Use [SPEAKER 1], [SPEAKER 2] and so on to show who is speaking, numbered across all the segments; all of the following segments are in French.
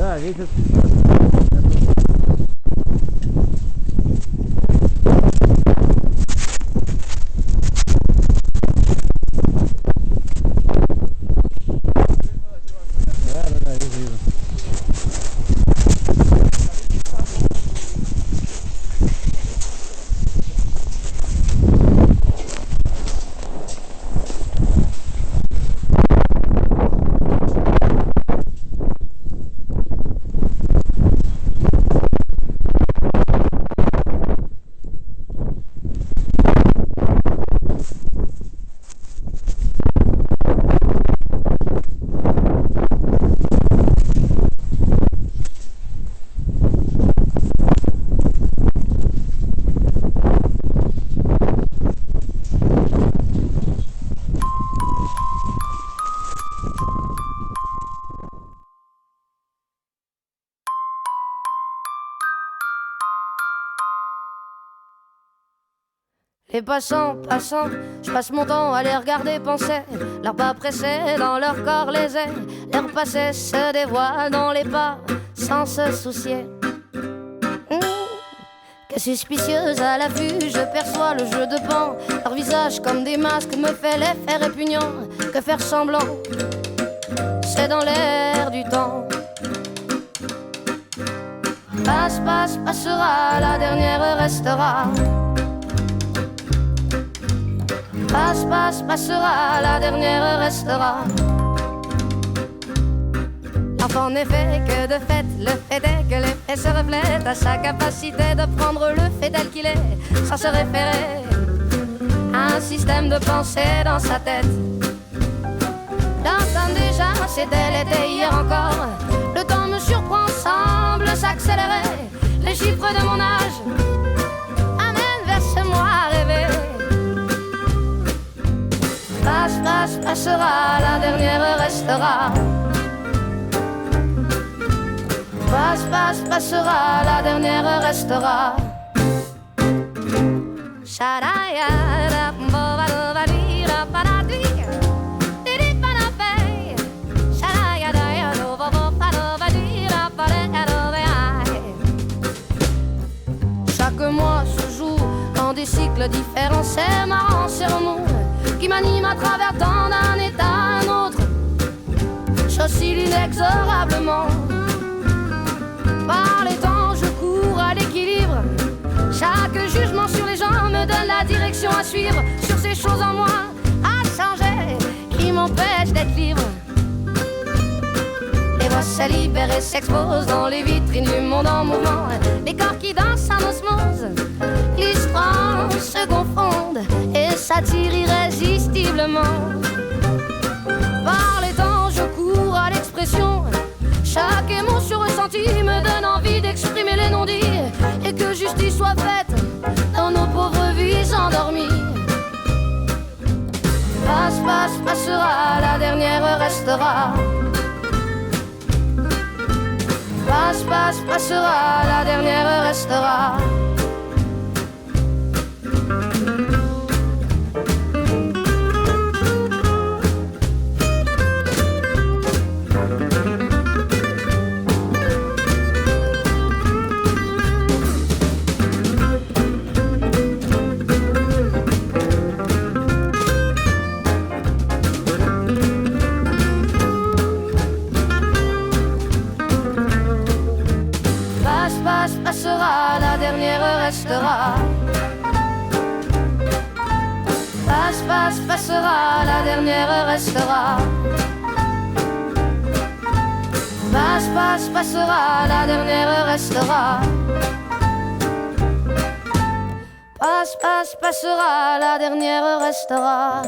[SPEAKER 1] Да, ветер. Да, вижу.
[SPEAKER 2] Les passants, je passe mon temps à les regarder penser. Leurs pas pressés dans leur corps lésés. Leur passé se dévoile dans les pas sans se soucier. Que suspicieuse à l'affût, je perçois le jeu de pan. Leur visage comme des masques me fait l'effet répugnant. Que faire semblant, c'est dans l'air du temps. Passe, passera, la dernière restera. Passe, passera, la dernière restera. En effet, que de fait, le fait est que l'effet se reflète à sa capacité de prendre le fait tel qu'il est, sans se référer à un système de pensée dans sa tête. J'entends déjà, c'était l'été hier encore. Le temps me surprend, semble s'accélérer. Les chiffres de mon âge amènent vers ce moi rêvé. Passe, passera, la dernière restera. Passe, passera, la dernière restera. Chaque mois se joue dans des cycles différents. C'est marrant, c'est remous qui m'anime à travers tant d'un état à un autre. J'oscille inexorablement. Par les temps, je cours à l'équilibre. Chaque jugement sur les gens me donne la direction à suivre. Sur ces choses en moi à changer qui m'empêchent d'être libre. Les voix se libèrent et s'exposent dans les vitrines du monde en mouvement. Les corps qui dansent en osmose, l'histoire se confondent et s'attirent irrésistiblement. Par les temps, je cours à l'expression. Chaque émotion ressentie me donne envie d'exprimer les non-dits et que justice soit faite dans nos pauvres vies endormies. Passe, passera, la dernière restera. Passe, passera, la dernière restera. Passera, la dernière restera. Passe, passera, la dernière restera. Passe, passera, la dernière restera. Passe, passera, la dernière restera.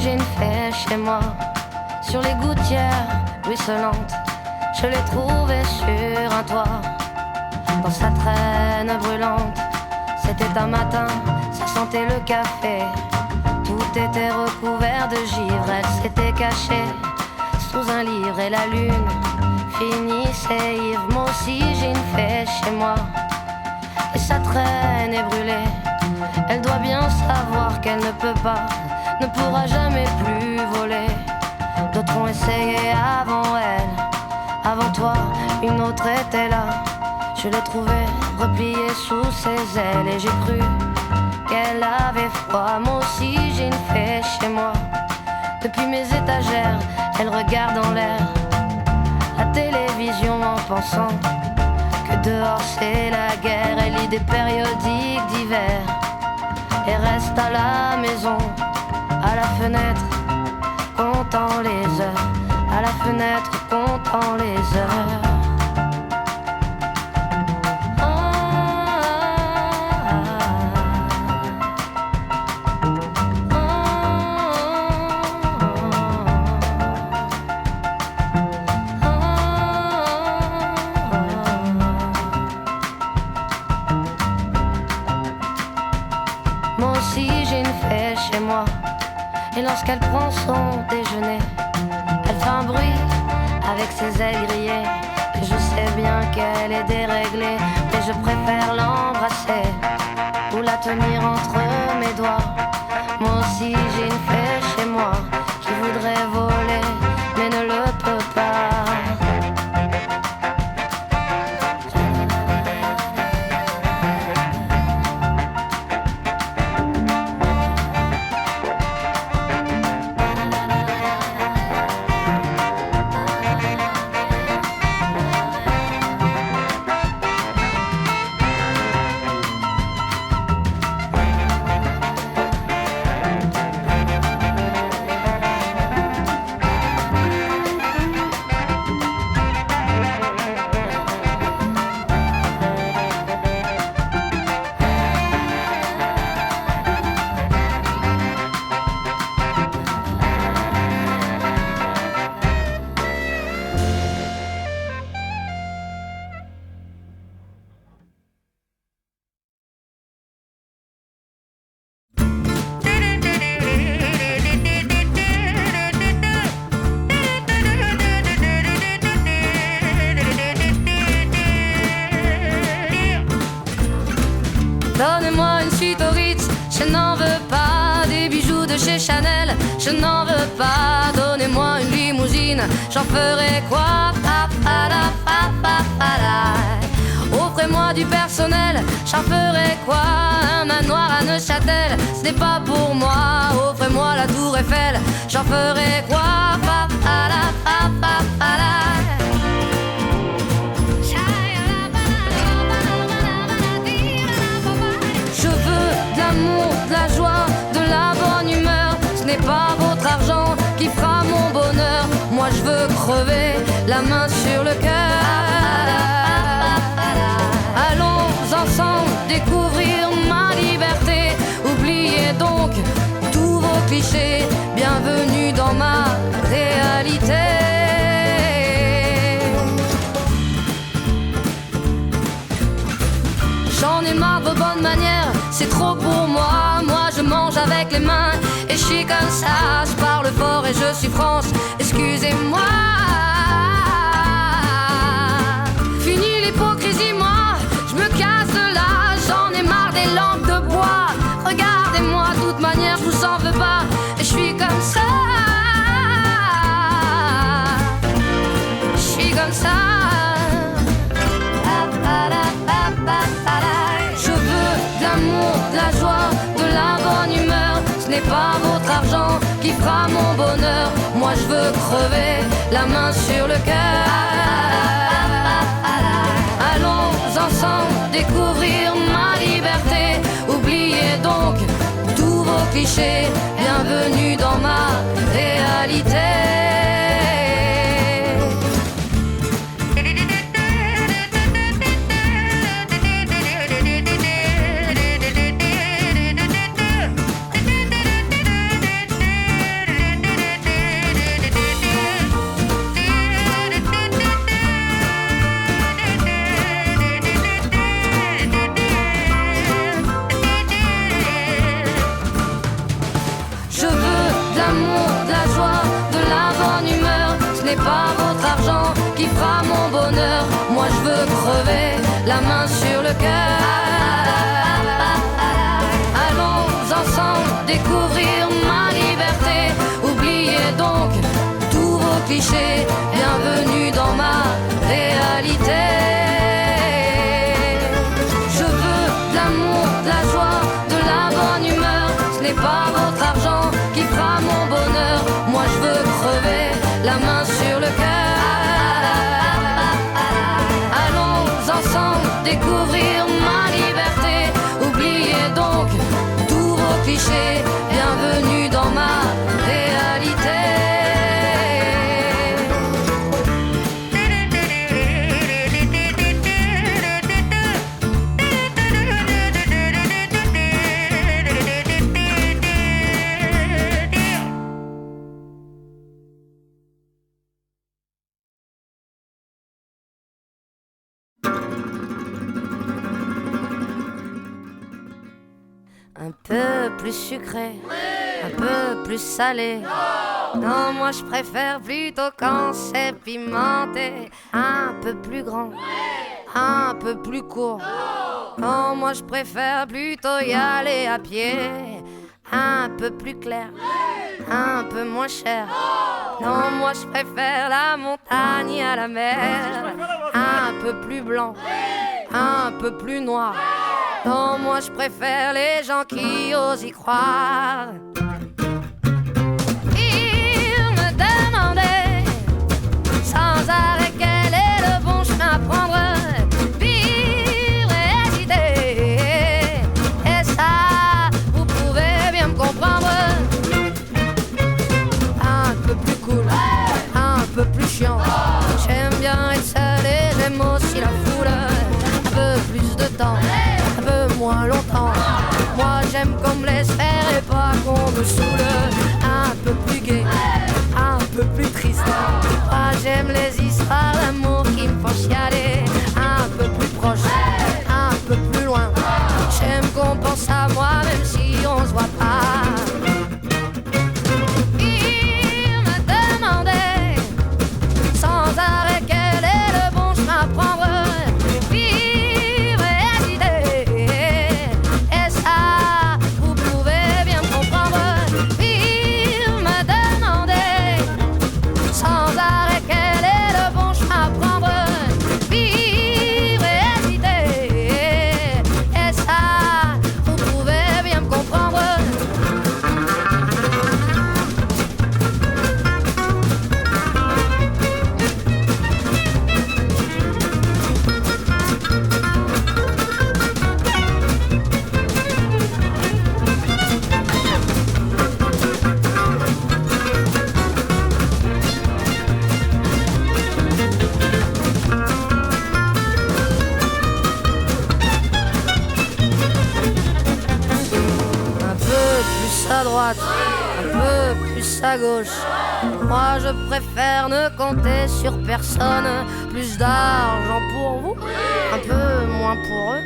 [SPEAKER 2] J'ai une fée chez moi, sur les gouttières ruisselantes. Je l'ai trouvée sur un toit, dans sa traîne brûlante. C'était un matin, ça sentait le café. Tout était recouvert de givre. Elle s'était cachée sous un livre et la lune finissait ivre. Moi aussi j'ai une fée chez moi et sa traîne est brûlée. Elle doit bien savoir qu'elle ne peut pas, ne pourra jamais plus voler. D'autres ont essayé avant elle, avant toi, une autre était là. Je l'ai trouvée repliée sous ses ailes et j'ai cru qu'elle avait froid. Moi aussi j'ai une fée chez moi. Depuis mes étagères, elle regarde en l'air la télévision en pensant que dehors c'est la guerre. Elle lit des périodiques d'hiver et reste à la maison, à la fenêtre, comptant les heures, à la fenêtre, comptant les heures. Moi aussi j'ai une fée chez moi, et lorsqu'elle prend son déjeuner, elle fait un bruit avec ses ailes grillées. Et je sais bien qu'elle est déréglée, mais je préfère l'embrasser ou la tenir entre mes doigts. Moi aussi j'ai une fée chez moi qui voudrait voler, mais ne le peut pas. Donnez-moi une suite au Ritz, je n'en veux pas. Des bijoux de chez Chanel, je n'en veux pas. Donnez-moi une limousine, j'en ferai quoi? Offrez-moi du personnel, j'en ferai quoi? Un manoir à Neuchâtel, ce n'est pas pour moi. Offrez-moi la tour Eiffel, j'en ferai quoi? Je veux de l'amour, de la joie, de la bonne humeur. Ce n'est pas votre argent qui fera mon bonheur. Moi je veux crever, la main sur le cœur. Allons ensemble découvrir ma liberté. Oubliez donc tous vos clichés. Bienvenue dans ma réalité. J'en ai marre de vos bonnes manières, c'est trop pour moi. Moi je mange avec les mains et je suis comme ça. Je parle fort et je suis France, excusez-moi. Fini l'hypocrisie, moi, je me casse de là. J'en ai marre des lampes de bois. Regardez-moi, de toute manière je vous en veux pas. Et je suis comme ça. Je suis comme ça. De la joie, de la bonne humeur. Ce n'est pas votre argent qui fera mon bonheur. Moi je veux crever, la main sur le cœur. Allons ensemble découvrir ma liberté. Oubliez donc tous vos clichés. Bienvenue dans ma réalité. Pas votre argent qui fera mon le cœur. Allons ensemble découvrir ma liberté. Oubliez donc tous vos clichés. Bienvenue dans ma réalité. Je veux de l'amour, de la joie, de la bonne humeur. Ce n'est pas votre argent qui fera mon bonheur. Moi je veux crever la main sur le cœur. Allons ensemble découvrir ma liberté. Oubliez donc tous vos clichés. Bienvenue dans ma réalité. Un peu plus sucré, un peu plus salé. Non, moi je préfère plutôt quand c'est pimenté. Un peu plus grand, un peu plus court. Non, moi je préfère plutôt y aller à pied. Un peu plus clair, un peu moins cher. Non, moi je préfère la montagne à la mer. Un peu plus blanc, un peu plus noir. Non, moi je préfère les gens qui osent y croire. Il me demandait sans arrêt quel est le bon chemin à prendre. Vivre et hésiter, et ça, vous pouvez bien me comprendre. Un peu plus cool, un peu plus chiant. J'aime bien être seul et j'aime aussi la foule. Un peu plus de temps, un peu moins longtemps. Moi j'aime qu'on me laisse faire et pas qu'on me saoule. Un peu plus gai, un peu plus triste. Moi j'aime les histoires d'amour qui me font chialer. Un peu plus proche, un peu plus loin. J'aime qu'on pense à moi même si on se voit pas. Il me demandait sans arrêt quel est le bon chemin à prendre. À droite, un peu plus à gauche. Moi je préfère ne compter sur personne. Plus d'argent pour vous, un peu moins pour eux.